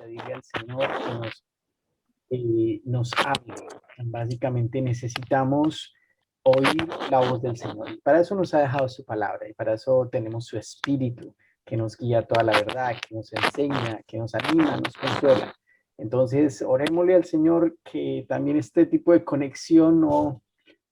pedirle al Señor que nos hable. Básicamente necesitamos oír la voz del Señor. Y para eso nos ha dejado su palabra y para eso tenemos su espíritu que nos guía a toda la verdad, que nos enseña, que nos anima, nos consuela. Entonces, orémosle al Señor que también este tipo de conexión no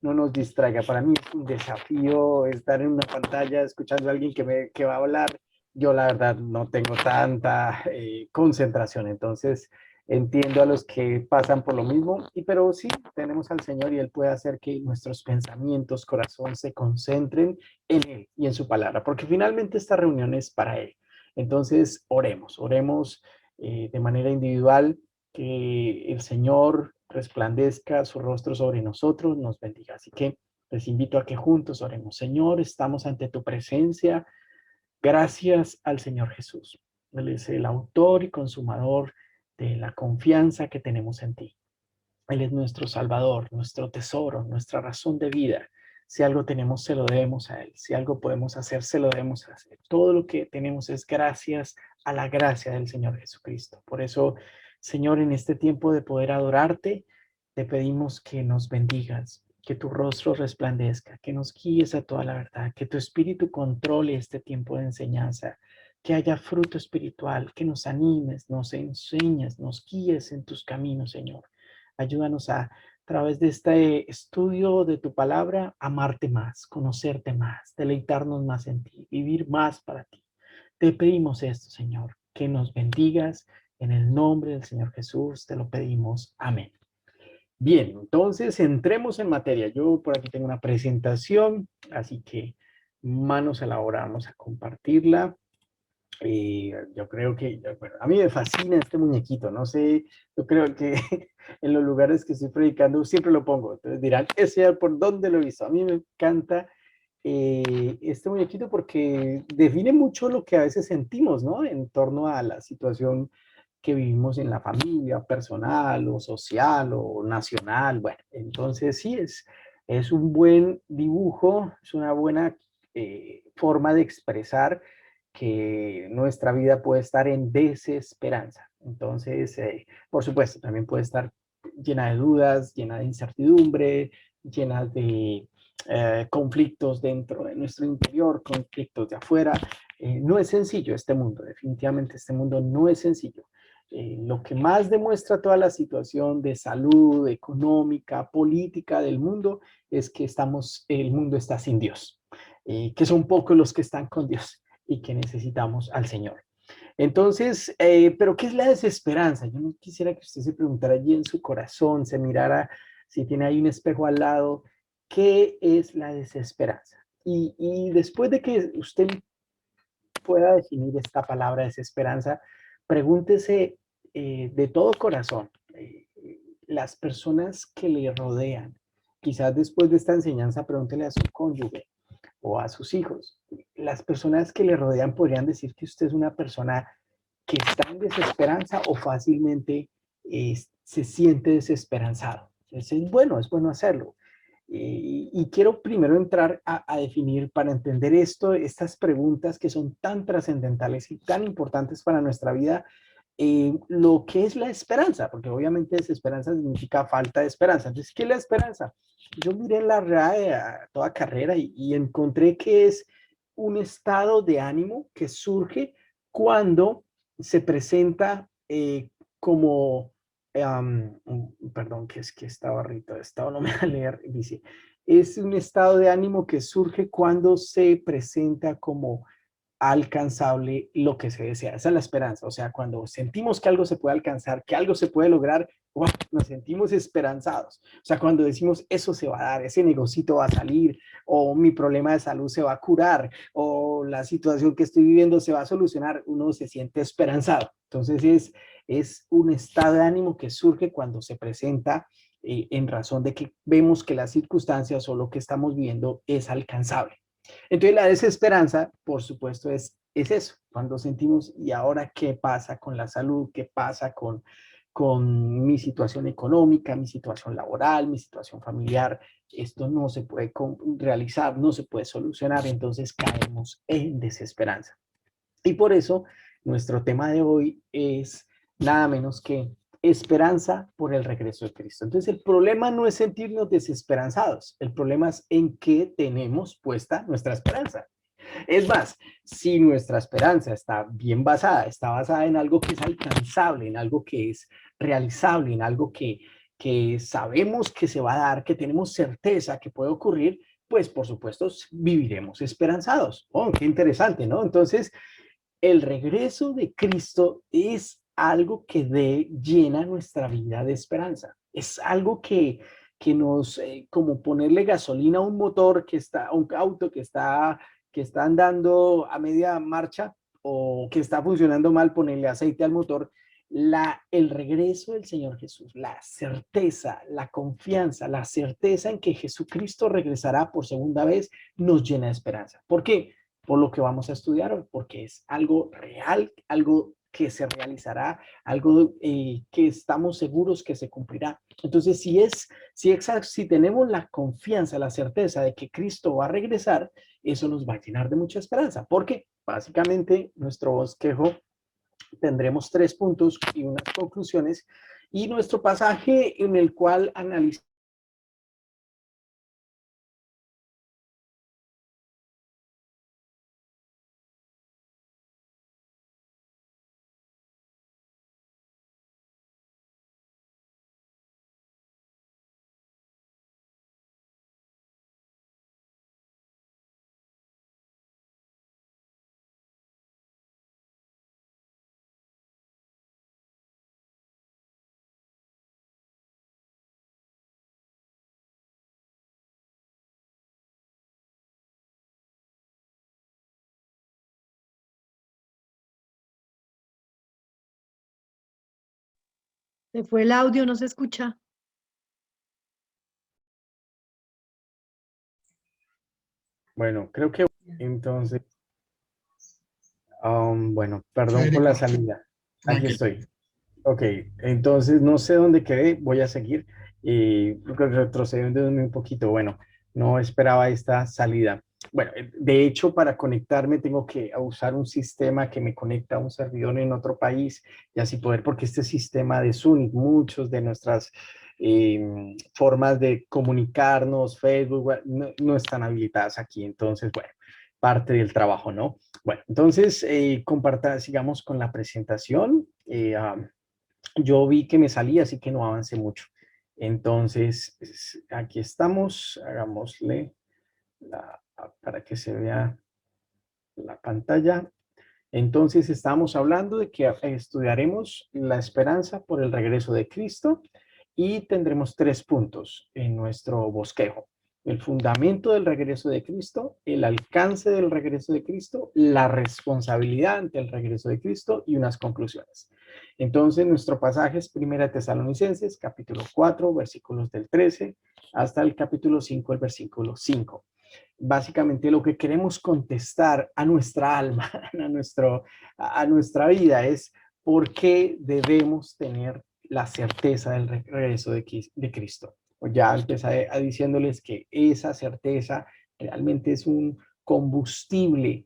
nos distraiga. Para mí es un desafío estar en una pantalla escuchando a alguien que va a hablar. Yo la verdad no tengo tanta concentración, entonces entiendo a los que pasan por lo mismo, pero sí, tenemos al Señor y Él puede hacer que nuestros pensamientos, corazón se concentren en Él y en su palabra, porque finalmente esta reunión es para Él. Entonces, oremos de manera individual, que el Señor resplandezca su rostro sobre nosotros, nos bendiga. Así que les invito a que juntos oremos. Señor, estamos ante tu presencia. Gracias al Señor Jesús. Él es el autor y consumador de la confianza que tenemos en ti. Él es nuestro Salvador, nuestro tesoro, nuestra razón de vida. Si algo tenemos, se lo debemos a Él. Si algo podemos hacer, se lo debemos hacer. Todo lo que tenemos es gracias a la gracia del Señor Jesucristo. Por eso, Señor, en este tiempo de poder adorarte, te pedimos que nos bendigas, que tu rostro resplandezca, que nos guíes a toda la verdad, que tu espíritu controle este tiempo de enseñanza, que haya fruto espiritual, que nos animes, nos enseñes, nos guíes en tus caminos, Señor. Ayúdanos a través de este estudio de tu palabra, amarte más, conocerte más, deleitarnos más en ti, vivir más para ti. Te pedimos esto, Señor, que nos bendigas en el nombre del Señor Jesús, te lo pedimos. Amén. Bien, entonces entremos en materia. Yo por aquí tengo una presentación, así que manos a la obra, vamos a compartirla. Yo creo que, bueno, a mí me fascina este muñequito, no sé, yo creo que en los lugares que estoy predicando siempre lo pongo, entonces dirán, ese por dónde lo he visto. A mí me encanta este muñequito porque define mucho lo que a veces sentimos, ¿no? En torno a la situación que vivimos en la familia, personal o social o nacional. Bueno, entonces sí, es un buen dibujo, es una buena forma de expresar que nuestra vida puede estar en desesperanza. Entonces, por supuesto, también puede estar llena de dudas, llena de incertidumbre, llena de conflictos dentro de nuestro interior, conflictos de afuera. No es sencillo este mundo, definitivamente este mundo no es sencillo. Lo que más demuestra toda la situación de salud, económica, política del mundo es que el mundo está sin Dios, que son pocos los que están con Dios y que necesitamos al Señor. Entonces, pero ¿qué es la desesperanza? Yo no quisiera que usted se preguntara allí en su corazón, se mirara si tiene ahí un espejo al lado, ¿qué es la desesperanza? Y después de que usted pueda definir esta palabra desesperanza, pregúntese de todo corazón, las personas que le rodean, quizás después de esta enseñanza pregúntele a su cónyuge o a sus hijos. Las personas que le rodean podrían decir que usted es una persona que está en desesperanza o fácilmente se siente desesperanzado. Es bueno hacerlo. Y quiero primero entrar a definir, para entender esto, estas preguntas que son tan trascendentales y tan importantes para nuestra vida, lo que es la esperanza, porque obviamente desesperanza significa falta de esperanza. Entonces, ¿qué es la esperanza? Yo miré en la RAE a toda carrera y encontré que es un estado de ánimo que surge cuando se presenta como, perdón, que es que esta barrita de estado no me va a leer, dice, es un estado de ánimo que surge cuando se presenta como alcanzable lo que se desea. Esa es la esperanza. O sea, cuando sentimos que algo se puede alcanzar, que algo se puede lograr, ¡wow!, nos sentimos esperanzados. O sea, cuando decimos eso se va a dar, ese negocito va a salir, o mi problema de salud se va a curar, o la situación que estoy viviendo se va a solucionar, uno se siente esperanzado. Entonces es un estado de ánimo que surge cuando se presenta en razón de que vemos que las circunstancias o lo que estamos viviendo es alcanzable. Entonces la desesperanza, por supuesto, es eso, cuando sentimos, ¿y ahora qué pasa con la salud? ¿Qué pasa con mi situación económica, mi situación laboral, mi situación familiar? Esto no se puede realizar, no se puede solucionar, entonces caemos en desesperanza. Y por eso nuestro tema de hoy es nada menos que esperanza por el regreso de Cristo. Entonces, el problema no es sentirnos desesperanzados, el problema es en qué tenemos puesta nuestra esperanza. Es más, si nuestra esperanza está bien basada, está basada en algo que es alcanzable, en algo que es realizable, en algo que sabemos que se va a dar, que tenemos certeza que puede ocurrir, pues por supuesto viviremos esperanzados. Oh, qué interesante, ¿no? Entonces, el regreso de Cristo es algo que llena nuestra vida de esperanza. Es algo que nos, como ponerle gasolina a un motor que está, a un auto que está andando a media marcha o que está funcionando mal, ponerle aceite al motor. El regreso del Señor Jesús, la certeza, la confianza, la certeza en que Jesucristo regresará por segunda vez, nos llena de esperanza. ¿Por qué? Por lo que vamos a estudiar hoy, porque es algo real, algo que se realizará, algo que estamos seguros que se cumplirá. Entonces, si tenemos la confianza, la certeza de que Cristo va a regresar, eso nos va a llenar de mucha esperanza, porque básicamente nuestro bosquejo tendremos 3 puntos y unas conclusiones, y nuestro pasaje en el cual analizamos. Se fue el audio, no se escucha. Bueno, creo que entonces, bueno, perdón por la salida. Aquí estoy. Ok, entonces no sé dónde quedé, voy a seguir y retrocediendo un poquito. Bueno, no esperaba esta salida. Bueno, de hecho, para conectarme tengo que usar un sistema que me conecta a un servidor en otro país y así poder, porque este sistema de Zoom, muchos de nuestras formas de comunicarnos, Facebook, no están habilitadas aquí. Entonces, bueno, parte del trabajo, ¿no? Bueno, entonces, sigamos con la presentación. Yo vi que me salía, así que no avancé mucho. Entonces, aquí estamos, hagámosle para que se vea la pantalla. Entonces, estamos hablando de que estudiaremos la esperanza por el regreso de Cristo y tendremos 3 puntos en nuestro bosquejo. El fundamento del regreso de Cristo, el alcance del regreso de Cristo, la responsabilidad ante el regreso de Cristo y unas conclusiones. Entonces, nuestro pasaje es 1 Tesalonicenses, capítulo 4, versículos del 13 hasta el capítulo 5, el versículo 5. Básicamente lo que queremos contestar a nuestra alma, a nuestra vida es por qué debemos tener la certeza del regreso de Cristo. Ya empecé diciéndoles que esa certeza realmente es un combustible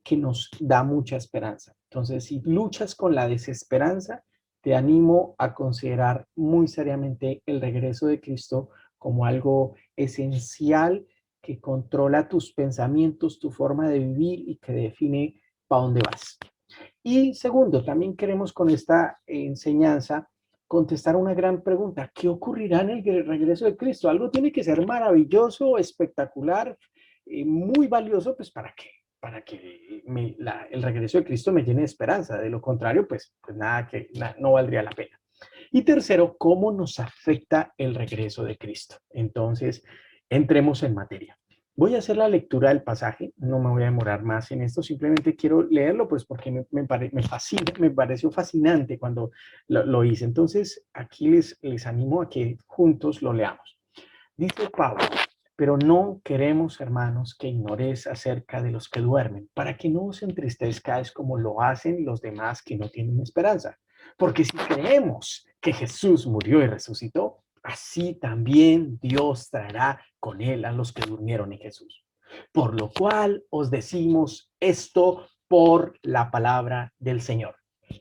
que nos da mucha esperanza. Entonces, si luchas con la desesperanza, te animo a considerar muy seriamente el regreso de Cristo como algo esencial que controla tus pensamientos, tu forma de vivir y que define para dónde vas. Y segundo, también queremos con esta enseñanza contestar una gran pregunta. ¿Qué ocurrirá en el regreso de Cristo? Algo tiene que ser maravilloso, espectacular, muy valioso, pues para que el regreso de Cristo me llene de esperanza. De lo contrario, pues nada, no valdría la pena. Y tercero, ¿cómo nos afecta el regreso de Cristo? Entonces, entremos en materia. Voy a hacer la lectura del pasaje, no me voy a demorar más en esto, simplemente quiero leerlo, pues porque me fascina, me pareció fascinante cuando lo hice. Entonces, aquí les animo a que juntos lo leamos. Dice Pablo, pero no queremos, hermanos, que ignoréis acerca de los que duermen, para que no os entristezcáis como lo hacen los demás que no tienen esperanza. Porque si creemos que Jesús murió y resucitó, así también Dios traerá con él a los que durmieron en Jesús. Por lo cual os decimos esto por la palabra del Señor,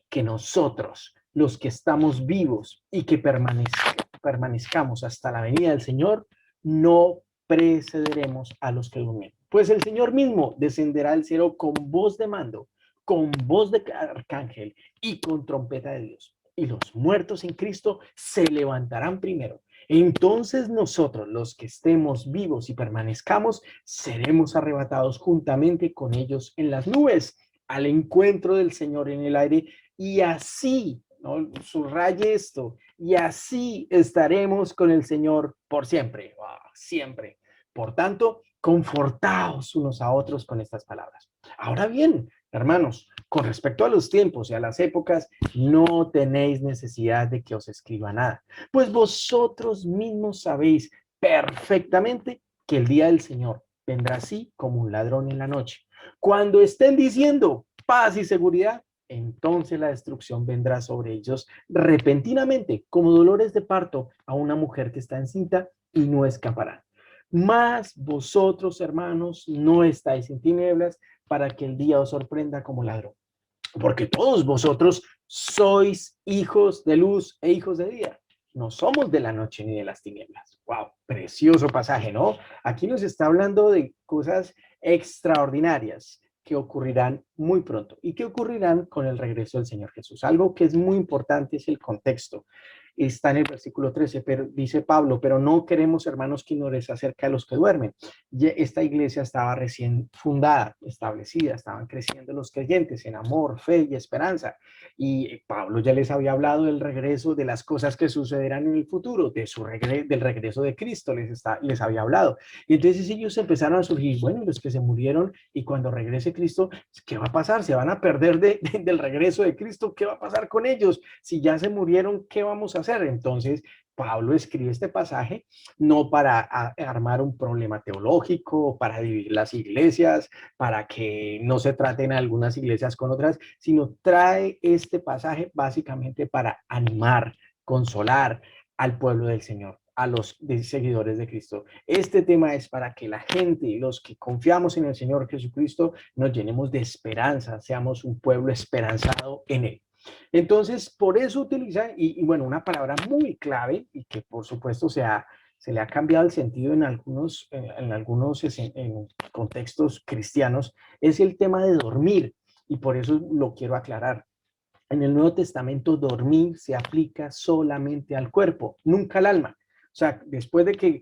que nosotros, los que estamos vivos y que permanezcamos hasta la venida del Señor, no precederemos a los que durmieron. Pues el Señor mismo descenderá al cielo con voz de mando, con voz de arcángel y con trompeta de Dios. Y los muertos en Cristo se levantarán primero. Entonces nosotros, los que estemos vivos y permanezcamos, seremos arrebatados juntamente con ellos en las nubes, al encuentro del Señor en el aire, y así, ¿no? Subraye esto, y así estaremos con el Señor por siempre, siempre. Por tanto, confortaos unos a otros con estas palabras. Ahora bien, hermanos, con respecto a los tiempos y a las épocas, no tenéis necesidad de que os escriba nada, pues vosotros mismos sabéis perfectamente que el día del Señor vendrá así como un ladrón en la noche. Cuando estén diciendo paz y seguridad, entonces la destrucción vendrá sobre ellos repentinamente, como dolores de parto a una mujer que está encinta, y no escaparán. Mas vosotros, hermanos, no estáis en tinieblas para que el día os sorprenda como ladrón. Porque todos vosotros sois hijos de luz e hijos de día. No somos de la noche ni de las tinieblas. Wow, precioso pasaje, ¿no? Aquí nos está hablando de cosas extraordinarias que ocurrirán muy pronto y que ocurrirán con el regreso del Señor Jesús. Algo que es muy importante es el contexto. Está en el versículo 13, pero dice Pablo, pero no queremos, hermanos, que ignores acerca de los que duermen. Esta iglesia estaba recién fundada, establecida, estaban creciendo los creyentes en amor, fe y esperanza. Y Pablo ya les había hablado del regreso, de las cosas que sucederán en el futuro, del regreso de Cristo, les había hablado. Y entonces ellos empezaron a surgir, bueno, los que se murieron, y cuando regrese Cristo, ¿qué va a pasar? ¿Se van a perder del regreso de Cristo? ¿Qué va a pasar con ellos? Si ya se murieron, ¿qué vamos a hacer? Entonces, Pablo escribe este pasaje no para armar un problema teológico, para dividir las iglesias, para que no se traten algunas iglesias con otras, sino trae este pasaje básicamente para animar, consolar al pueblo del Señor, a los seguidores de Cristo. Este tema es para que la gente, los que confiamos en el Señor Jesucristo, nos llenemos de esperanza, seamos un pueblo esperanzado en Él. Entonces, por eso utiliza, bueno, una palabra muy clave y que por supuesto se le ha cambiado el sentido en contextos cristianos, es el tema de dormir. Y por eso lo quiero aclarar. En el Nuevo Testamento, dormir se aplica solamente al cuerpo, nunca al alma. O sea, después de que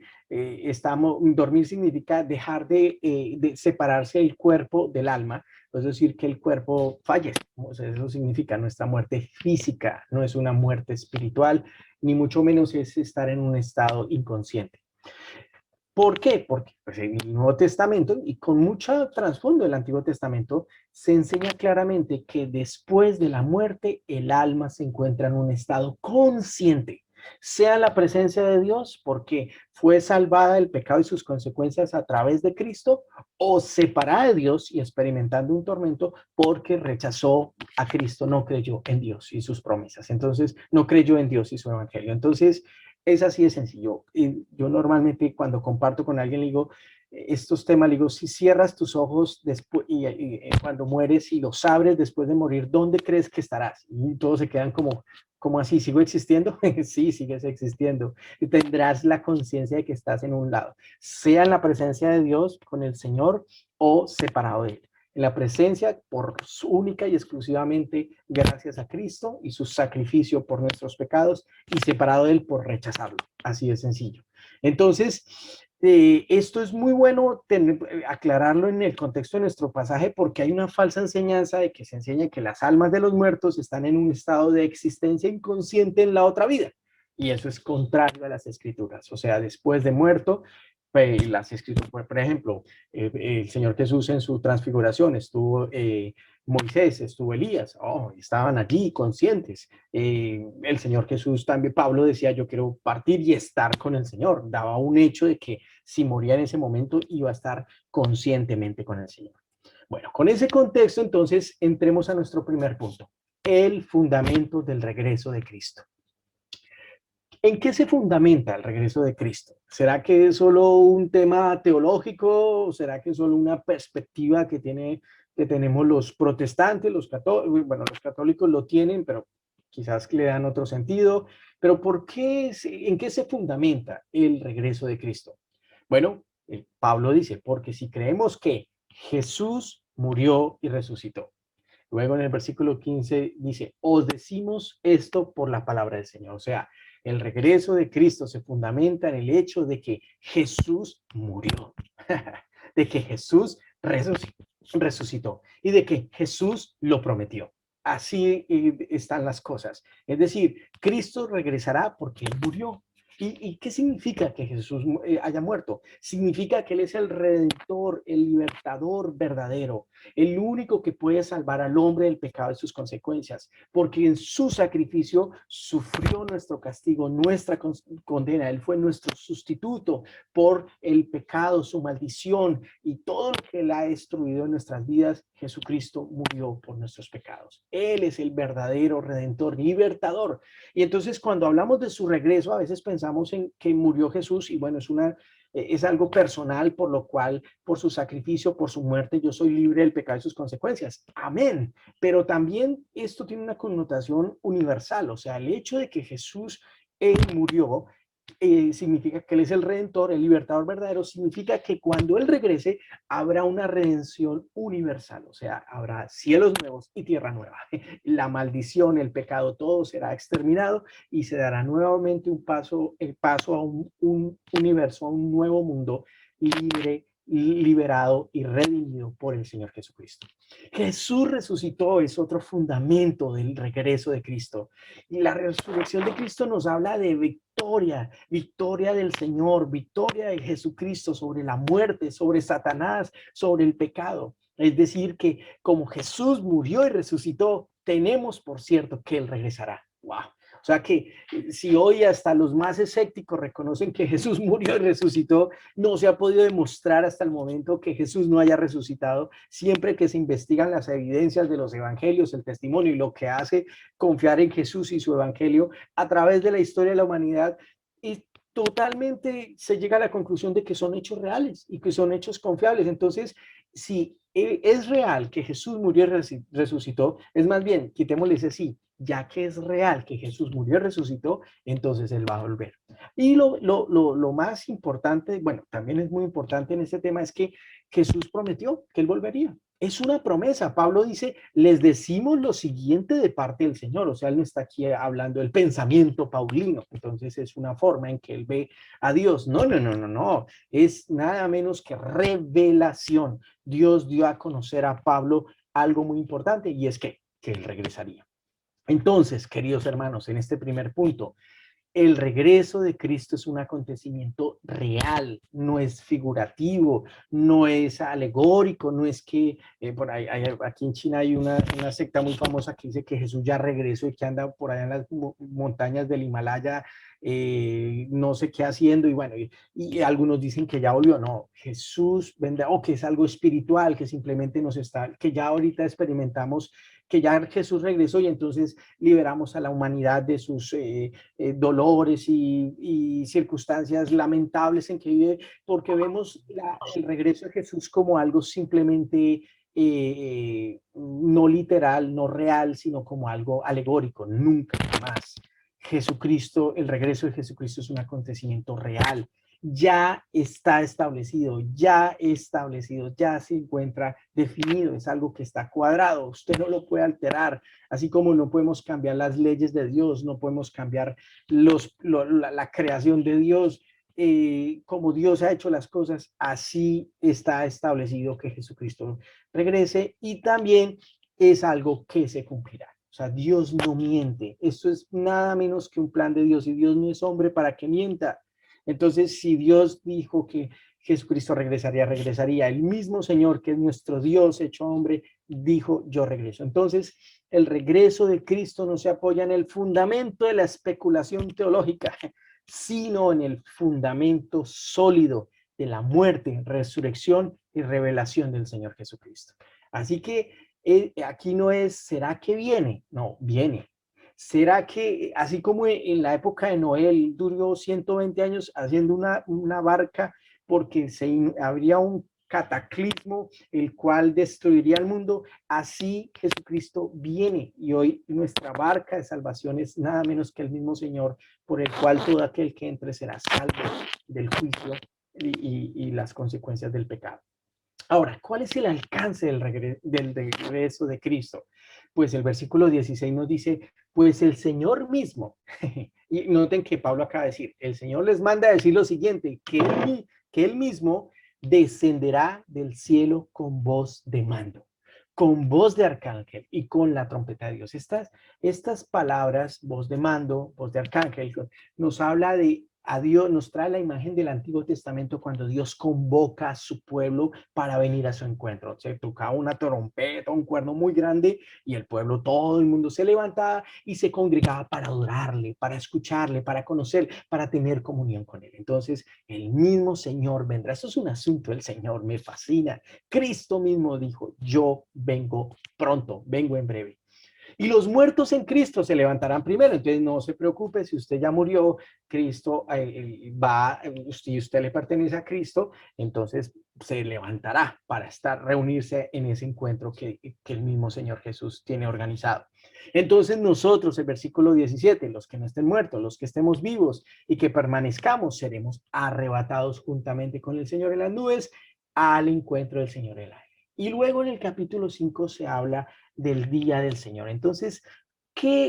dormir significa dejar de separarse el cuerpo del alma, es decir, que el cuerpo fallece. O sea, eso significa nuestra muerte física, no es una muerte espiritual, ni mucho menos es estar en un estado inconsciente. ¿Por qué? Porque pues, en el Nuevo Testamento, y con mucho trasfondo del Antiguo Testamento, se enseña claramente que después de la muerte el alma se encuentra en un estado consciente, sea la presencia de Dios porque fue salvada del pecado y sus consecuencias a través de Cristo, o separada de Dios y experimentando un tormento porque rechazó a Cristo, no creyó en Dios y sus promesas. Entonces, no creyó en Dios y su evangelio. Entonces, es así de sencillo. Y yo normalmente cuando comparto con alguien le digo estos temas, le digo, si cierras tus ojos después cuando mueres y los abres después de morir, ¿dónde crees que estarás? Y todos se quedan como así, ¿sigo existiendo? Sí, sigues existiendo. Y tendrás la conciencia de que estás en un lado, sea en la presencia de Dios con el Señor o separado de Él. En la presencia por única y exclusivamente gracias a Cristo y su sacrificio por nuestros pecados, y separado de Él por rechazarlo. Así de sencillo. Entonces, esto es muy bueno aclararlo en el contexto de nuestro pasaje, porque hay una falsa enseñanza de que se enseña que las almas de los muertos están en un estado de existencia inconsciente en la otra vida. Y eso es contrario a las escrituras. O sea, después de muerto, las escrituras, por ejemplo, el Señor Jesús en su transfiguración estuvo Moisés, estuvo Elías, estaban allí conscientes. El Señor Jesús también, Pablo decía, yo quiero partir y estar con el Señor. Daba un hecho de que si moría en ese momento iba a estar conscientemente con el Señor. Bueno, con ese contexto, entonces, entremos a nuestro primer punto, el fundamento del regreso de Cristo. ¿En qué se fundamenta el regreso de Cristo? ¿Será que es solo un tema teológico? ¿O será que es solo una perspectiva que tenemos los protestantes, los católicos? Bueno, los católicos lo tienen, pero quizás le dan otro sentido, pero ¿por qué, en qué se fundamenta el regreso de Cristo? Bueno, Pablo dice, porque si creemos que Jesús murió y resucitó. Luego en el versículo 15 dice, os decimos esto por la palabra del Señor. O sea, el regreso de Cristo se fundamenta en el hecho de que Jesús murió, de que Jesús resucitó y de que Jesús lo prometió. Así están las cosas. Es decir, Cristo regresará porque Él murió. ¿Y qué significa que Jesús haya muerto? Significa que Él es el Redentor, el libertador verdadero, el único que puede salvar al hombre del pecado y sus consecuencias, porque en su sacrificio sufrió nuestro castigo, nuestra condena. Él fue nuestro sustituto por el pecado, su maldición y todo lo que Él ha destruido en nuestras vidas. Jesucristo murió por nuestros pecados. Él es el verdadero Redentor, libertador. Y entonces cuando hablamos de su regreso, a veces pensamos en que murió Jesús y bueno, es algo personal, por lo cual, por su sacrificio, por su muerte, yo soy libre del pecado y sus consecuencias. Amén. Pero también esto tiene una connotación universal, o sea, el hecho de que Jesús, Él murió, significa que Él es el Redentor, el libertador verdadero, significa que cuando Él regrese, habrá una redención universal, o sea, habrá cielos nuevos y tierra nueva. La maldición, el pecado, todo será exterminado y se dará nuevamente el paso a un universo, a un nuevo mundo libre, liberado y redimido por el Señor Jesucristo. Jesús resucitó, es otro fundamento del regreso de Cristo. Y la resurrección de Cristo nos habla de victoria, victoria del Señor, victoria de Jesucristo sobre la muerte, sobre Satanás, sobre el pecado. Es decir, que como Jesús murió y resucitó, tenemos por cierto que Él regresará. ¡Wow! O sea que si hoy hasta los más escépticos reconocen que Jesús murió y resucitó, no se ha podido demostrar hasta el momento que Jesús no haya resucitado. Siempre que se investigan las evidencias de los evangelios, el testimonio y lo que hace confiar en Jesús y su evangelio a través de la historia de la humanidad, y totalmente se llega a la conclusión de que son hechos reales y que son hechos confiables. Entonces, si es real que Jesús murió y resucitó, es más bien, quitémosle ese sí, ya que es real que Jesús murió y resucitó, entonces Él va a volver. Y lo más importante, bueno, también es muy importante en este tema, es que Jesús prometió que Él volvería. Es una promesa. Pablo dice, les decimos lo siguiente de parte del Señor. O sea, Él no está aquí hablando del pensamiento paulino. Entonces es una forma en que Él ve a Dios. No, no, no, no, no. Es nada menos que revelación. Dios dio a conocer a Pablo algo muy importante y es que Él regresaría. Entonces, queridos hermanos, en este primer punto, el regreso de Cristo es un acontecimiento real, no es figurativo, no es alegórico, no es que aquí en China hay una secta muy famosa que dice que Jesús ya regresó y que anda por allá en las montañas del Himalaya, no sé qué haciendo, y bueno, y algunos dicen que ya volvió. No, Jesús vendrá, o que es algo espiritual, que simplemente que ya ahorita experimentamos que ya Jesús regresó y entonces liberamos a la humanidad de sus dolores y circunstancias lamentables en que vive, porque vemos el regreso de Jesús como algo simplemente no literal, no real, sino como algo alegórico. Nunca más. Jesucristo, el regreso de Jesucristo es un acontecimiento real. Ya está establecido, ya se encuentra definido, es algo que está cuadrado, usted no lo puede alterar, así como no podemos cambiar las leyes de Dios, no podemos cambiar la creación de Dios, como Dios ha hecho las cosas, así está establecido que Jesucristo regrese y también es algo que se cumplirá. O sea, Dios no miente. Esto es nada menos que un plan de Dios y Dios no es hombre para que mienta. Entonces, si Dios dijo que Jesucristo regresaría, regresaría. El mismo Señor que es nuestro Dios hecho hombre dijo, yo regreso. Entonces, el regreso de Cristo no se apoya en el fundamento de la especulación teológica, sino en el fundamento sólido de la muerte, resurrección y revelación del Señor Jesucristo. Así que aquí no es, ¿será que viene? No, viene. ¿Será que, así como en la época de Noé, duró 120 años haciendo una barca porque habría un cataclismo, el cual destruiría el mundo, así Jesucristo viene. Y hoy nuestra barca de salvación es nada menos que el mismo Señor, por el cual todo aquel que entre será salvo del juicio y las consecuencias del pecado. Ahora, ¿cuál es el alcance del regreso de Cristo? Pues el versículo 16 nos dice, pues el Señor mismo, y noten que Pablo acaba de decir, el Señor les manda a decir lo siguiente, que él mismo descenderá del cielo con voz de mando, con voz de arcángel y con la trompeta de Dios. Estas palabras, voz de mando, voz de arcángel, nos habla de a Dios, nos trae la imagen del Antiguo Testamento cuando Dios convoca a su pueblo para venir a su encuentro. Se tocaba una trompeta, un cuerno muy grande y el pueblo, todo el mundo se levantaba y se congregaba para adorarle, para escucharle, para conocer, para tener comunión con él. Entonces, el mismo Señor vendrá. Eso es un asunto del Señor, me fascina. Cristo mismo dijo, yo vengo pronto, vengo en breve. Y los muertos en Cristo se levantarán primero. Entonces no se preocupe, si usted ya murió, Cristo va, si usted le pertenece a Cristo, entonces se levantará para reunirse en ese encuentro que el mismo Señor Jesús tiene organizado. Entonces nosotros, el versículo 17, los que no estén muertos, los que estemos vivos y que permanezcamos, seremos arrebatados juntamente con el Señor en las nubes al encuentro del Señor en el aire. Y luego en el capítulo 5 se habla del día del Señor. Entonces,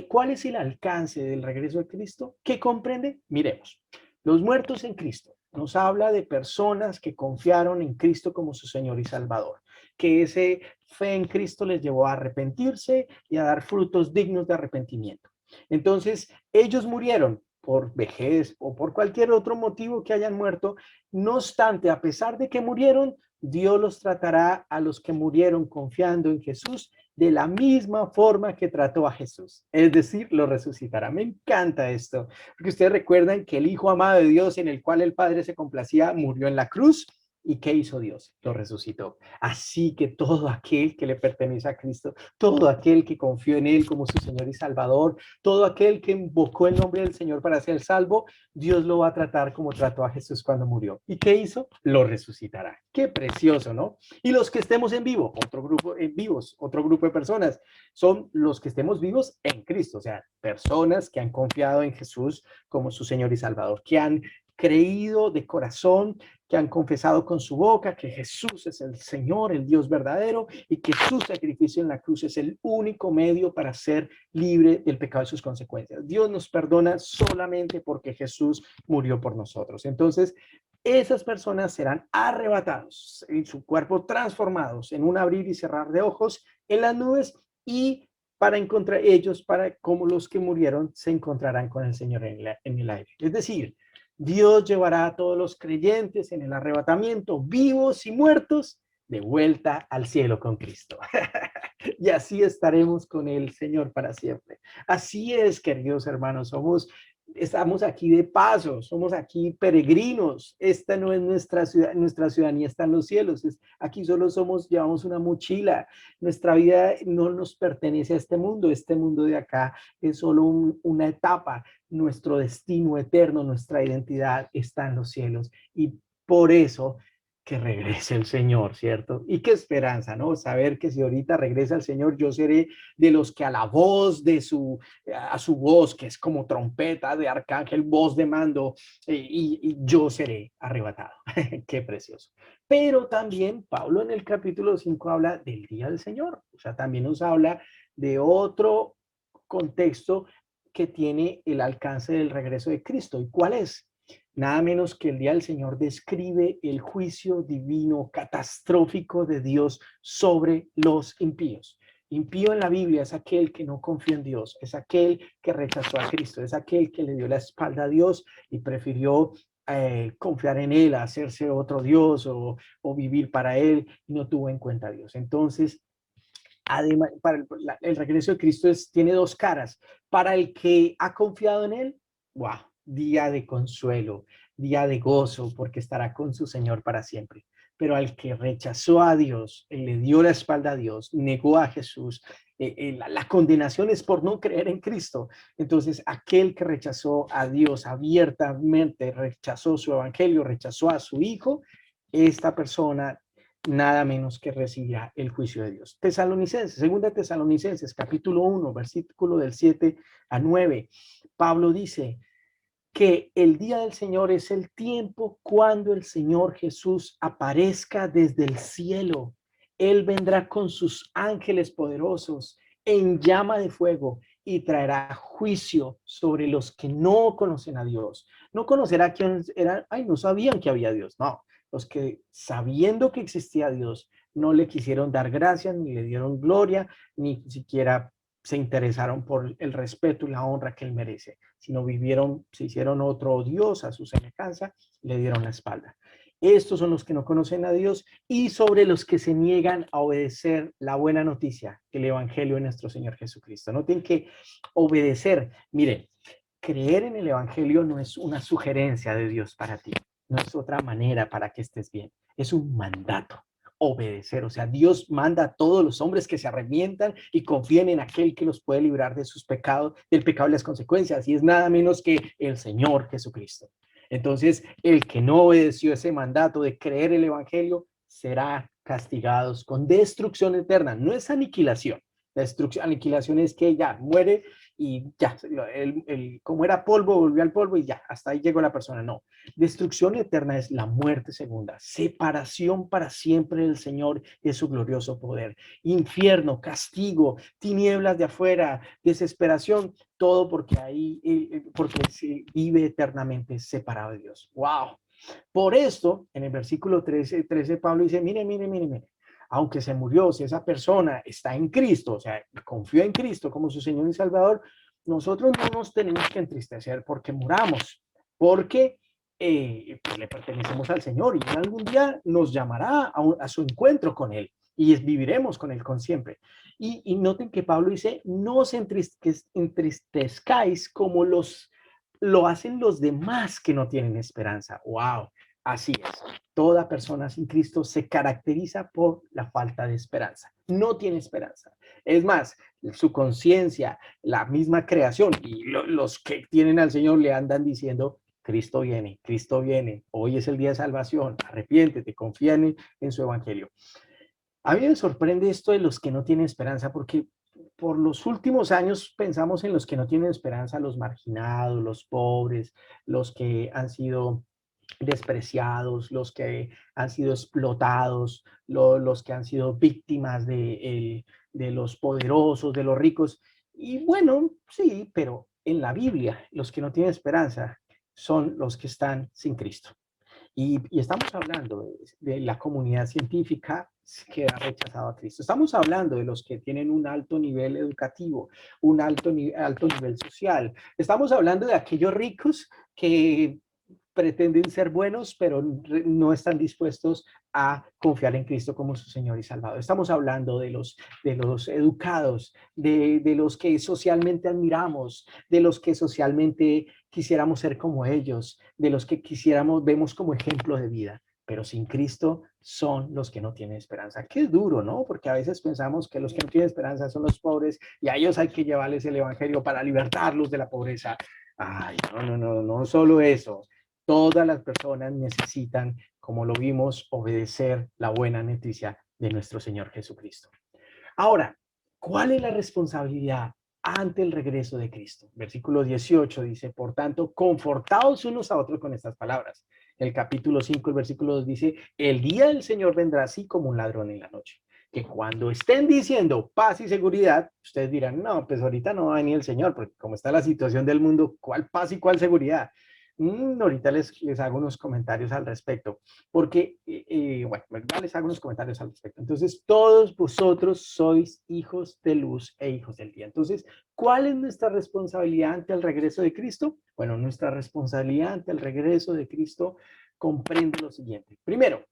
¿cuál es el alcance del regreso de Cristo? ¿Qué comprende? Miremos. Los muertos en Cristo nos habla de personas que confiaron en Cristo como su Señor y Salvador, que ese fe en Cristo les llevó a arrepentirse y a dar frutos dignos de arrepentimiento. Entonces, ellos murieron por vejez o por cualquier otro motivo que hayan muerto. No obstante, a pesar de que murieron, Dios los tratará a los que murieron confiando en Jesús de la misma forma que trató a Jesús, es decir, lo resucitará. Me encanta esto, porque ustedes recuerdan que el Hijo amado de Dios, en el cual el Padre se complacía, murió en la cruz. ¿Y qué hizo Dios? Lo resucitó. Así que todo aquel que le pertenece a Cristo, todo aquel que confió en Él como su Señor y Salvador, todo aquel que invocó el nombre del Señor para ser salvo, Dios lo va a tratar como trató a Jesús cuando murió. ¿Y qué hizo? Lo resucitará. Qué precioso, ¿no? Y los que estemos en vivo, otro grupo vivos, otro grupo de personas, son los que estemos vivos en Cristo, o sea, personas que han confiado en Jesús como su Señor y Salvador, que han creído de corazón, que han confesado con su boca que Jesús es el Señor, el Dios verdadero, y que su sacrificio en la cruz es el único medio para ser libre del pecado y sus consecuencias. Dios nos perdona solamente porque Jesús murió por nosotros. Entonces, esas personas serán arrebatados en su cuerpo, transformados en un abrir y cerrar de ojos en las nubes, y para encontrar ellos, para como los que murieron, se encontrarán con el Señor en el aire. Es decir, Dios llevará a todos los creyentes en el arrebatamiento, vivos y muertos, de vuelta al cielo con Cristo. Y así estaremos con el Señor para siempre. Así es, queridos hermanos, estamos aquí de paso, somos aquí peregrinos. Esta no es nuestra ciudadanía está en los cielos. Aquí solo llevamos una mochila. Nuestra vida no nos pertenece a este mundo. Este mundo de acá es solo una etapa. Nuestro destino eterno, nuestra identidad está en los cielos. Y por eso que regrese el Señor, ¿cierto? Y qué esperanza, ¿no? Saber que si ahorita regresa el Señor, yo seré de los que a la voz de a su voz, que es como trompeta de arcángel, voz de mando, y yo seré arrebatado. Qué precioso. Pero también Pablo en el capítulo 5 habla del día del Señor, o sea, también nos habla de otro contexto que tiene el alcance del regreso de Cristo. ¿Y cuál es? Nada menos que el día del Señor describe el juicio divino catastrófico de Dios sobre los impíos. Impío en la Biblia es aquel que no confía en Dios, es aquel que rechazó a Cristo, es aquel que le dio la espalda a Dios y prefirió confiar en Él, hacerse otro Dios o vivir para Él, y no tuvo en cuenta a Dios. Entonces, además, para el regreso de Cristo tiene dos caras. Para el que ha confiado en Él, wow, día de consuelo, día de gozo, porque estará con su Señor para siempre. Pero al que rechazó a Dios, le dio la espalda a Dios, negó a Jesús, la condenación es por no creer en Cristo. Entonces, aquel que rechazó a Dios abiertamente, rechazó su evangelio, rechazó a su Hijo, esta persona nada menos que recibirá el juicio de Dios. Tesalonicenses, segunda Tesalonicenses, capítulo 1, versículo del 7 a 9. Pablo dice que el día del Señor es el tiempo cuando el Señor Jesús aparezca desde el cielo. Él vendrá con sus ángeles poderosos en llama de fuego y traerá juicio sobre los que no conocen a Dios. No conocerá quién era, ay, no sabían que había Dios. No, los que sabiendo que existía Dios, no le quisieron dar gracias, ni le dieron gloria, ni siquiera se interesaron por el respeto y la honra que él merece, sino vivieron, se hicieron otro Dios a su semejanza, le dieron la espalda. Estos son los que no conocen a Dios y sobre los que se niegan a obedecer la buena noticia, el evangelio de nuestro Señor Jesucristo. Noten que obedecer, miren, creer en el evangelio no es una sugerencia de Dios para ti, no es otra manera para que estés bien, es un mandato. Obedecer, o sea, Dios manda a todos los hombres que se arrepientan y confíen en aquel que los puede librar de sus pecados, del pecado y las consecuencias, y es nada menos que el Señor Jesucristo. Entonces, el que no obedeció ese mandato de creer el evangelio será castigado con destrucción eterna. No es aniquilación. La destrucción, aniquilación es que ya muere y ya, como era polvo, volvió al polvo y ya, hasta ahí llegó la persona. No, destrucción eterna es la muerte segunda, separación para siempre del Señor y de su glorioso poder. Infierno, castigo, tinieblas de afuera, desesperación, todo porque ahí, porque se vive eternamente separado de Dios. ¡Wow! Por esto, en el versículo 13 Pablo dice, mire, aunque se murió, si esa persona está en Cristo, o sea, confió en Cristo como su Señor y Salvador, nosotros no nos tenemos que entristecer porque muramos, porque pues le pertenecemos al Señor y algún día nos llamará a su encuentro con Él y viviremos con Él con siempre. Y noten que Pablo dice, no os entristezcáis como lo hacen los demás que no tienen esperanza. ¡Wow! Así es. Toda persona sin Cristo se caracteriza por la falta de esperanza. No tiene esperanza. Es más, su conciencia, la misma creación y los que tienen al Señor le andan diciendo, Cristo viene, hoy es el día de salvación, arrepiéntete, confía en su evangelio. A mí me sorprende esto de los que no tienen esperanza porque por los últimos años pensamos en los que no tienen esperanza, los marginados, los pobres, los que han sido despreciados, los que han sido explotados, los que han sido víctimas de los poderosos, de los ricos. Y bueno, sí, pero en la Biblia los que no tienen esperanza son los que están sin Cristo. Y estamos hablando de la comunidad científica que ha rechazado a Cristo. Estamos hablando de los que tienen un alto nivel educativo, un alto nivel social. Estamos hablando de aquellos ricos que pretenden ser buenos, pero no están dispuestos a confiar en Cristo como su Señor y Salvador. Estamos hablando de los educados, de los que socialmente admiramos, de los que socialmente quisiéramos ser como ellos, de los que quisiéramos, vemos como ejemplo de vida, pero sin Cristo son los que no tienen esperanza. Qué duro, ¿no? Porque a veces pensamos que los que no tienen esperanza son los pobres y a ellos hay que llevarles el evangelio para libertarlos de la pobreza. Ay, no solo eso. Todas las personas necesitan, como lo vimos, obedecer la buena noticia de nuestro Señor Jesucristo. Ahora, ¿cuál es la responsabilidad ante el regreso de Cristo? Versículo 18 dice, por tanto, confortaos unos a otros con estas palabras. El capítulo 5, el versículo 2 dice, el día del Señor vendrá así como un ladrón en la noche. Que cuando estén diciendo paz y seguridad, ustedes dirán, no, pues ahorita no va a venir el Señor, porque como está la situación del mundo, ¿cuál paz y cuál seguridad? Ahorita les hago unos comentarios al respecto, porque, bueno, les hago unos comentarios al respecto. Entonces, todos vosotros sois hijos de luz e hijos del día. Entonces, ¿cuál es nuestra responsabilidad ante el regreso de Cristo? Bueno, nuestra responsabilidad ante el regreso de Cristo comprende lo siguiente. Primero,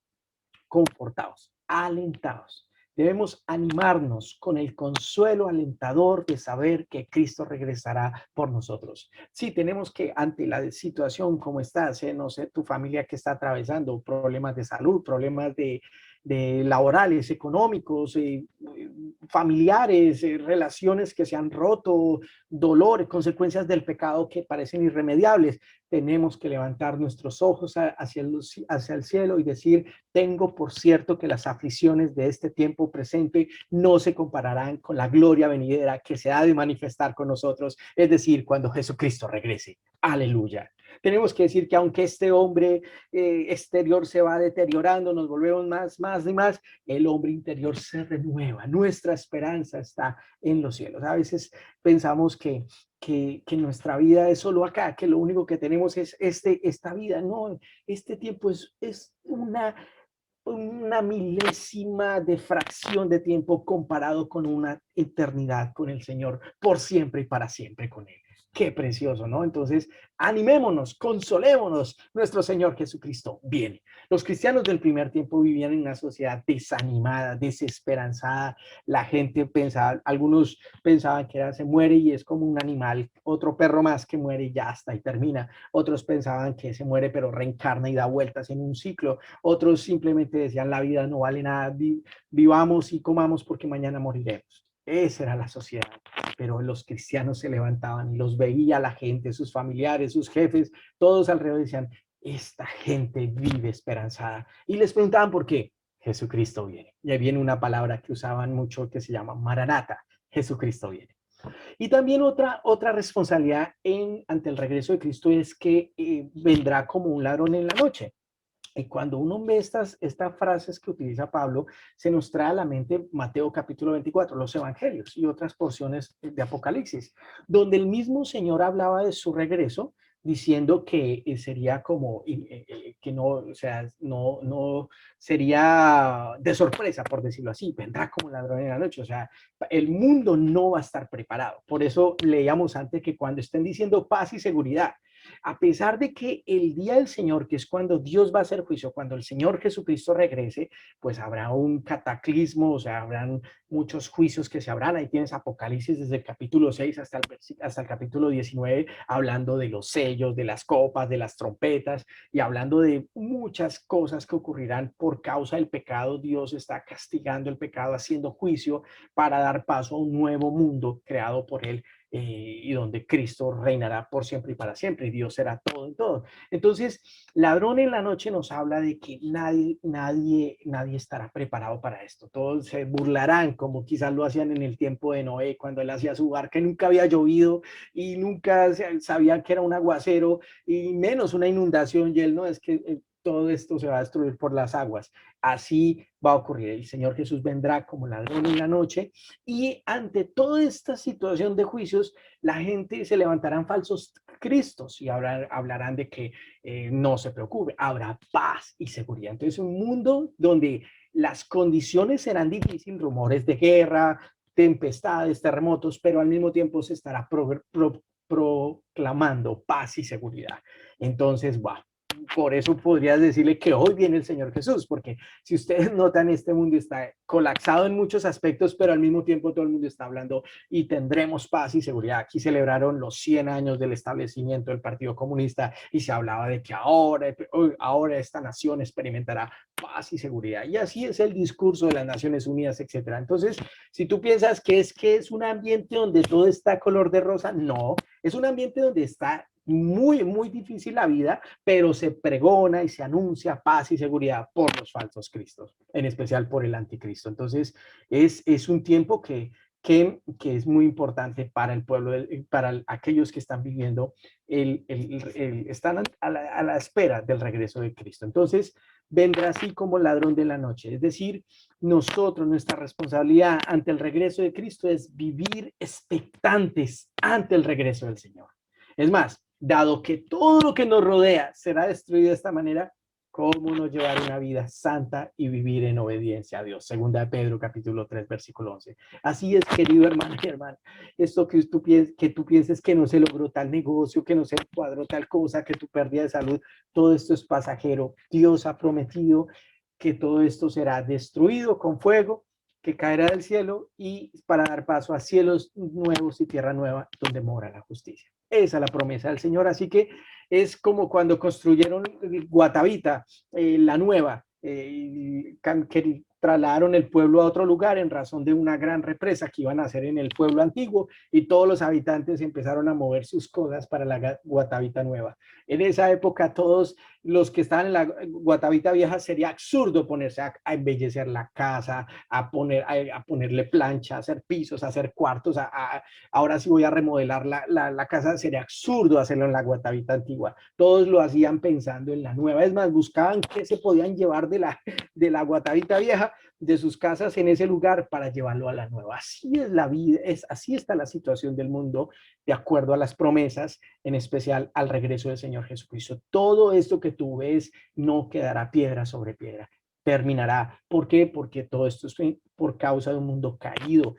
confortados, alentados. Debemos animarnos con el consuelo alentador de saber que Cristo regresará por nosotros. Sí, tenemos que, ante la situación como estás, no sé, tu familia que está atravesando problemas de salud, problemas de laborales, económicos, familiares, relaciones que se han roto, dolores, consecuencias del pecado que parecen irremediables. Tenemos que levantar nuestros ojos hacia el cielo y decir, tengo por cierto que las aflicciones de este tiempo presente no se compararán con la gloria venidera que se ha de manifestar con nosotros, es decir, cuando Jesucristo regrese. Aleluya. Tenemos que decir que aunque este hombre exterior se va deteriorando, nos volvemos más y más, el hombre interior se renueva. Nuestra esperanza está en los cielos. A veces pensamos que nuestra vida es solo acá, que lo único que tenemos es esta vida. No, este tiempo es una milésima de fracción de tiempo comparado con una eternidad con el Señor, por siempre y para siempre con Él. Qué precioso, ¿no? Entonces, animémonos, consolémonos, nuestro Señor Jesucristo viene. Los cristianos del primer tiempo vivían en una sociedad desanimada, desesperanzada. La gente pensaba, algunos pensaban que se muere y es como un animal, otro perro más que muere y ya está y termina. Otros pensaban que se muere pero reencarna y da vueltas en un ciclo. Otros simplemente decían, la vida no vale nada, vivamos y comamos porque mañana moriremos. Esa era la sociedad, pero los cristianos se levantaban y los veía la gente, sus familiares, sus jefes, todos alrededor decían, esta gente vive esperanzada. Y les preguntaban por qué. Jesucristo viene. Y ahí viene una palabra que usaban mucho que se llama Maranata. Jesucristo viene. Y también otra responsabilidad ante el regreso de Cristo es que vendrá como un ladrón en la noche. Y cuando uno ve estas frases que utiliza Pablo, se nos trae a la mente Mateo capítulo 24, los evangelios y otras porciones de Apocalipsis, donde el mismo Señor hablaba de su regreso, diciendo que sería como, que no, o sea, no sería de sorpresa, por decirlo así, vendrá como ladrón en la noche, o sea, el mundo no va a estar preparado. Por eso leíamos antes que cuando estén diciendo paz y seguridad, a pesar de que el día del Señor, que es cuando Dios va a hacer juicio, cuando el Señor Jesucristo regrese, pues habrá un cataclismo, o sea, habrán muchos juicios que se habrán. Ahí tienes Apocalipsis desde el capítulo 6 hasta el capítulo 19, hablando de los sellos, de las copas, de las trompetas y hablando de muchas cosas que ocurrirán por causa del pecado. Dios está castigando el pecado, haciendo juicio para dar paso a un nuevo mundo creado por Él. Y donde Cristo reinará por siempre y para siempre, y Dios será todo en todo. Entonces, ladrón en la noche nos habla de que nadie estará preparado para esto. Todos se burlarán, como quizás lo hacían en el tiempo de Noé, cuando él hacía su barca, nunca había llovido y nunca sabían que era un aguacero y menos una inundación, y él no, es que todo esto se va a destruir por las aguas. Así va a ocurrir. El Señor Jesús vendrá como ladrón en la noche y ante toda esta situación de juicios, la gente se levantarán falsos cristos y hablarán de que no se preocupe, habrá paz y seguridad. Entonces, un mundo donde las condiciones serán difíciles, rumores de guerra, tempestades, terremotos, pero al mismo tiempo se estará proclamando paz y seguridad. Entonces, wow, por eso podrías decirle que hoy viene el Señor Jesús, porque si ustedes notan, este mundo está colapsado en muchos aspectos, pero al mismo tiempo todo el mundo está hablando y tendremos paz y seguridad. Aquí celebraron los 100 años del establecimiento del Partido Comunista y se hablaba de que ahora esta nación experimentará paz y seguridad. Y así es el discurso de las Naciones Unidas, etcétera. Entonces, si tú piensas que es un ambiente donde todo está color de rosa, no, es un ambiente donde está muy difícil la vida, pero se pregona y se anuncia paz y seguridad por los falsos cristos, en especial por el anticristo. Entonces, es un tiempo que es muy importante para el pueblo, para aquellos que están viviendo, están a la espera del regreso de Cristo. Entonces, vendrá así como ladrón de la noche. Es decir, nosotros, nuestra responsabilidad ante el regreso de Cristo es vivir expectantes ante el regreso del Señor. Es más, dado que todo lo que nos rodea será destruido de esta manera, ¿cómo no llevar una vida santa y vivir en obediencia a Dios? Segunda de Pedro, capítulo 3, versículo 11. Así es, querido hermano y hermana. Esto que tú pienses que no se logró tal negocio, que no se cuadró tal cosa, que tu pérdida de salud, todo esto es pasajero. Dios ha prometido que todo esto será destruido con fuego, que caerá del cielo y para dar paso a cielos nuevos y tierra nueva donde mora la justicia. Esa es la promesa del Señor. Así que es como cuando construyeron Guatavita, la nueva. trasladaron el pueblo a otro lugar en razón de una gran represa que iban a hacer en el pueblo antiguo, y todos los habitantes empezaron a mover sus cosas para la Guatavita nueva. En esa época todos los que estaban en la Guatavita vieja sería absurdo ponerse a embellecer la casa, a ponerle plancha, a hacer pisos, a hacer cuartos. Ahora sí voy a remodelar la casa, sería absurdo hacerlo en la Guatavita antigua. Todos lo hacían pensando en la nueva. Es más, buscaban qué se podían llevar de la Guatavita vieja, de sus casas en ese lugar, para llevarlo a la nueva. Así es la vida, así está la situación del mundo, de acuerdo a las promesas, en especial al regreso del Señor Jesucristo. Todo esto que tú ves no quedará piedra sobre piedra, terminará. ¿Por qué? Porque todo esto es por causa de un mundo caído,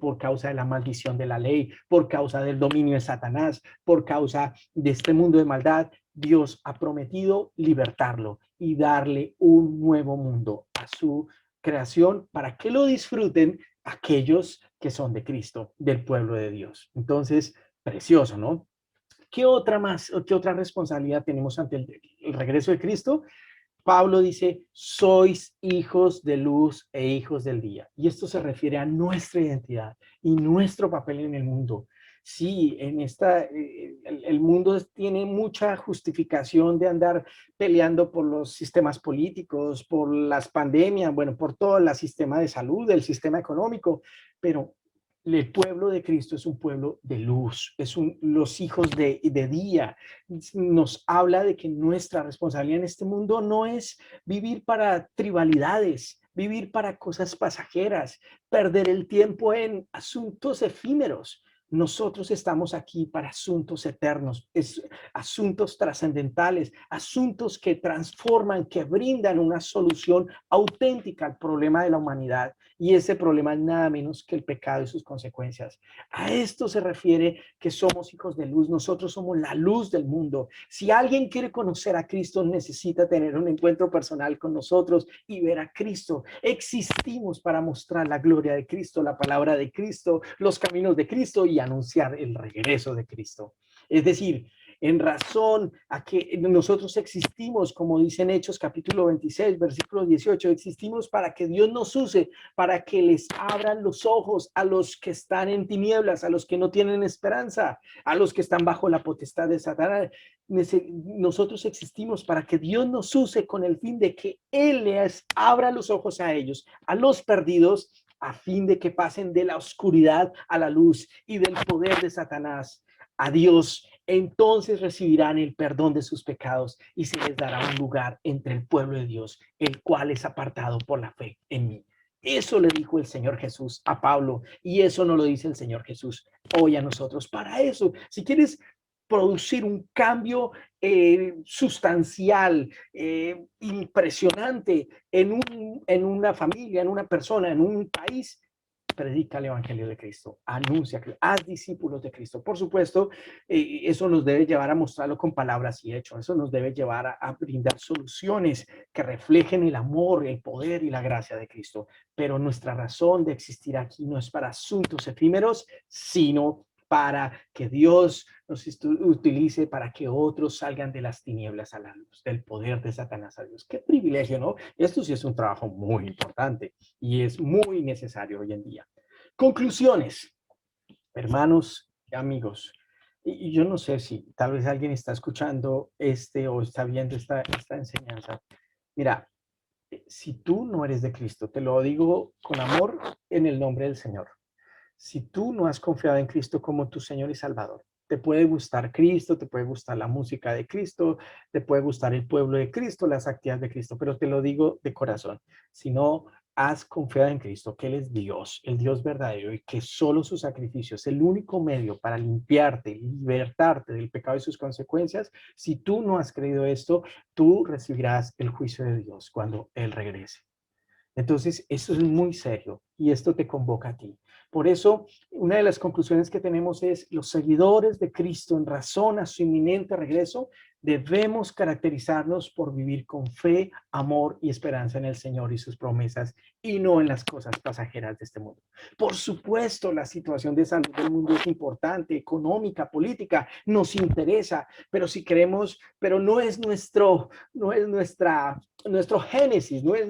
por causa de la maldición de la ley, por causa del dominio de Satanás, por causa de este mundo de maldad. Dios ha prometido libertarlo y darle un nuevo mundo a su creación para que lo disfruten aquellos que son de Cristo, del pueblo de Dios. Entonces, precioso, ¿no? ¿Qué otra responsabilidad tenemos ante el regreso de Cristo? Pablo dice, sois hijos de luz e hijos del día. Y esto se refiere a nuestra identidad y nuestro papel en el mundo. Sí, el mundo tiene mucha justificación de andar peleando por los sistemas políticos, por las pandemias, bueno, por todo el sistema de salud, el sistema económico, pero el pueblo de Cristo es un pueblo de luz, los hijos de día. Nos habla de que nuestra responsabilidad en este mundo no es vivir para trivialidades, vivir para cosas pasajeras, perder el tiempo en asuntos efímeros. Nosotros estamos aquí para asuntos eternos, asuntos trascendentales, asuntos que transforman, que brindan una solución auténtica al problema de la humanidad. Y ese problema es nada menos que el pecado y sus consecuencias. A esto se refiere que somos hijos de luz. Nosotros somos la luz del mundo. Si alguien quiere conocer a Cristo, necesita tener un encuentro personal con nosotros y ver a Cristo. Existimos para mostrar la gloria de Cristo, la palabra de Cristo, los caminos de Cristo y anunciar el regreso de Cristo. Es decir, en razón a que nosotros existimos, como dicen Hechos capítulo 26, versículo 18, existimos para que Dios nos use, para que les abran los ojos a los que están en tinieblas, a los que no tienen esperanza, a los que están bajo la potestad de Satanás. Nosotros existimos para que Dios nos use con el fin de que Él les abra los ojos a ellos, a los perdidos, a fin de que pasen de la oscuridad a la luz y del poder de Satanás a Dios. Entonces recibirán el perdón de sus pecados y se les dará un lugar entre el pueblo de Dios, el cual es apartado por la fe en mí. Eso le dijo el Señor Jesús a Pablo, y eso no lo dice el Señor Jesús hoy a nosotros. Para eso, si quieres producir un cambio sustancial, impresionante en una familia, en una persona, en un país, predica el evangelio de Cristo, anuncia, haz discípulos de Cristo. Por supuesto, eso nos debe llevar a mostrarlo con palabras y hechos. Eso nos debe llevar a brindar soluciones que reflejen el amor, el poder y la gracia de Cristo. Pero nuestra razón de existir aquí no es para asuntos efímeros, sino para que Dios nos utilice para que otros salgan de las tinieblas a la luz, del poder de Satanás a Dios. Qué privilegio, ¿no? Esto sí es un trabajo muy importante y es muy necesario hoy en día. Conclusiones, hermanos y amigos. Y yo no sé si tal vez alguien está escuchando o está viendo esta enseñanza. Mira, si tú no eres de Cristo, te lo digo con amor en el nombre del Señor. Si tú no has confiado en Cristo como tu Señor y Salvador, te puede gustar Cristo, te puede gustar la música de Cristo, te puede gustar el pueblo de Cristo, las actividades de Cristo, pero te lo digo de corazón. Si no has confiado en Cristo, que Él es Dios, el Dios verdadero, y que solo su sacrificio es el único medio para limpiarte, libertarte del pecado y sus consecuencias, si tú no has creído esto, tú recibirás el juicio de Dios cuando Él regrese. Entonces, esto es muy serio y esto te convoca a ti. Por eso, una de las conclusiones que tenemos es: los seguidores de Cristo, en razón a su inminente regreso, Debemos caracterizarnos por vivir con fe, amor y esperanza en el Señor y sus promesas y no en las cosas pasajeras de este mundo. Por supuesto, la situación de salud del mundo es importante, económica, política, nos interesa, pero si queremos, pero no es nuestro génesis, no es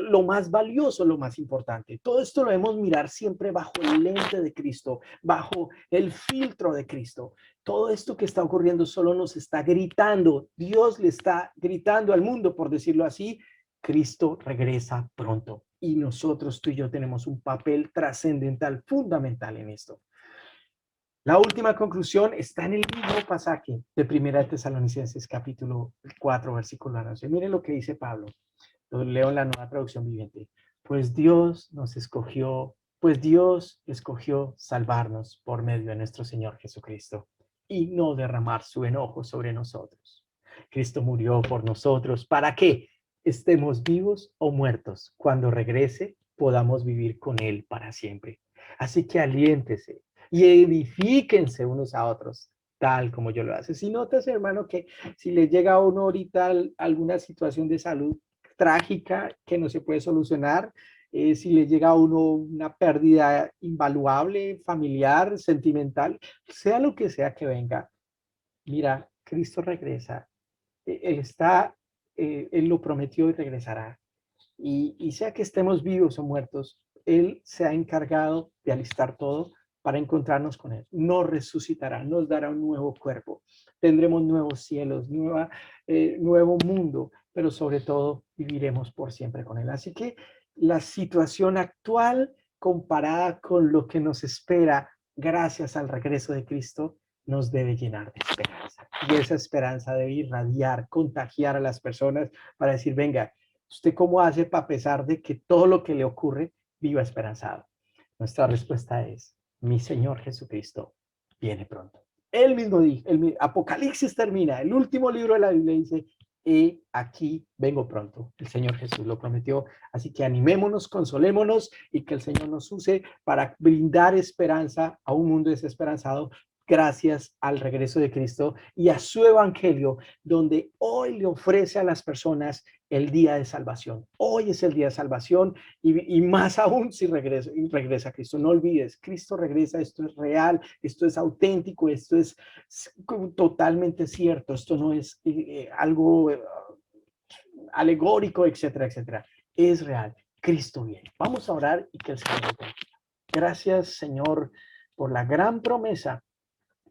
lo más valioso, lo más importante. Todo esto lo debemos mirar siempre bajo el lente de Cristo, bajo el filtro de Cristo. Todo esto que está ocurriendo solo nos está gritando, Dios le está gritando al mundo, por decirlo así, Cristo regresa pronto. Y nosotros, tú y yo, tenemos un papel trascendental, fundamental en esto. La última conclusión está en el mismo pasaje de 1 Tesalonicenses capítulo 4, versículo 11. Miren lo que dice Pablo. Lo leo en la Nueva Traducción Viviente. Pues Dios escogió salvarnos por medio de nuestro Señor Jesucristo y no derramar su enojo sobre nosotros. Cristo murió por nosotros para que estemos vivos o muertos. Cuando regrese, podamos vivir con Él para siempre. Así que aliéntese y edifíquense unos a otros, tal como yo lo hago. Si notas, hermano, que si le llega a uno ahorita alguna situación de salud trágica que no se puede solucionar, si le llega a uno una pérdida invaluable, familiar, sentimental, sea lo que sea que venga, mira, Cristo regresa, Él lo prometió y regresará. Y sea que estemos vivos o muertos, Él se ha encargado de alistar todo para encontrarnos con Él. Nos resucitará, nos dará un nuevo cuerpo, tendremos nuevos cielos, nuevo mundo, pero sobre todo viviremos por siempre con Él. Así que la situación actual comparada con lo que nos espera gracias al regreso de Cristo nos debe llenar de esperanza. Y esa esperanza debe irradiar, contagiar a las personas para decir, venga, ¿usted cómo hace para, a pesar de que todo lo que le ocurre, viva esperanzado? Nuestra respuesta es, mi Señor Jesucristo viene pronto. Él mismo dijo, Apocalipsis termina, el último libro de la Biblia dice, y aquí vengo pronto. El Señor Jesús lo prometió. Así que animémonos, consolémonos y que el Señor nos use para brindar esperanza a un mundo desesperanzado gracias al regreso de Cristo y a su evangelio, donde hoy le ofrece a las personas el día de salvación. Hoy es el día de salvación y más aún si regresa Cristo. No olvides, Cristo regresa, esto es real, esto es auténtico, esto es totalmente cierto, esto no es algo alegórico, etcétera, etcétera. Es real, Cristo viene. Vamos a orar y que el Señor nos bendiga. Gracias, Señor, por la gran promesa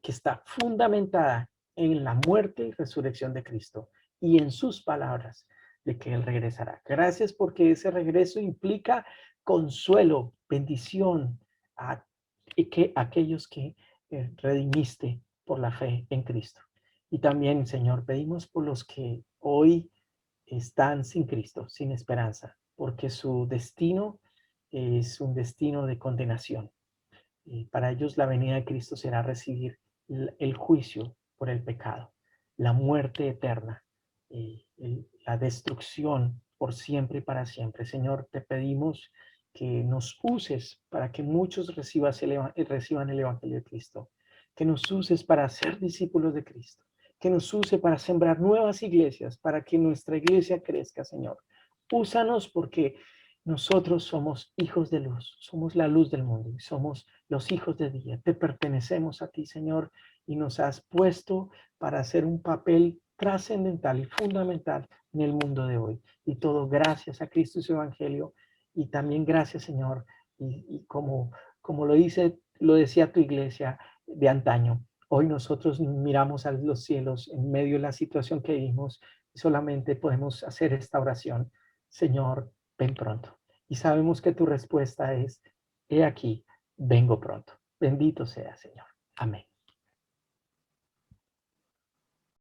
que está fundamentada en la muerte y resurrección de Cristo y en sus palabras de que Él regresará. Gracias porque ese regreso implica consuelo, bendición a aquellos que redimiste por la fe en Cristo. Y también, Señor, pedimos por los que hoy están sin Cristo, sin esperanza, porque su destino es un destino de condenación. Para ellos la venida de Cristo será recibir el juicio por el pecado, la muerte eterna, la destrucción por siempre y para siempre. Señor, te pedimos que nos uses para que muchos reciban el Evangelio de Cristo, que nos uses para ser discípulos de Cristo, que nos use para sembrar nuevas iglesias, para que nuestra iglesia crezca, Señor. Úsanos porque nosotros somos hijos de luz, somos la luz del mundo y somos los hijos de día. Te pertenecemos a ti, Señor, y nos has puesto para hacer un papel trascendental y fundamental en el mundo de hoy. Y todo gracias a Cristo y su Evangelio. Y también gracias, Señor, y como lo decía tu iglesia de antaño, hoy nosotros miramos a los cielos en medio de la situación que vivimos y solamente podemos hacer esta oración. Señor, ven pronto. Y sabemos que tu respuesta es, he aquí, vengo pronto. Bendito sea, Señor. Amén.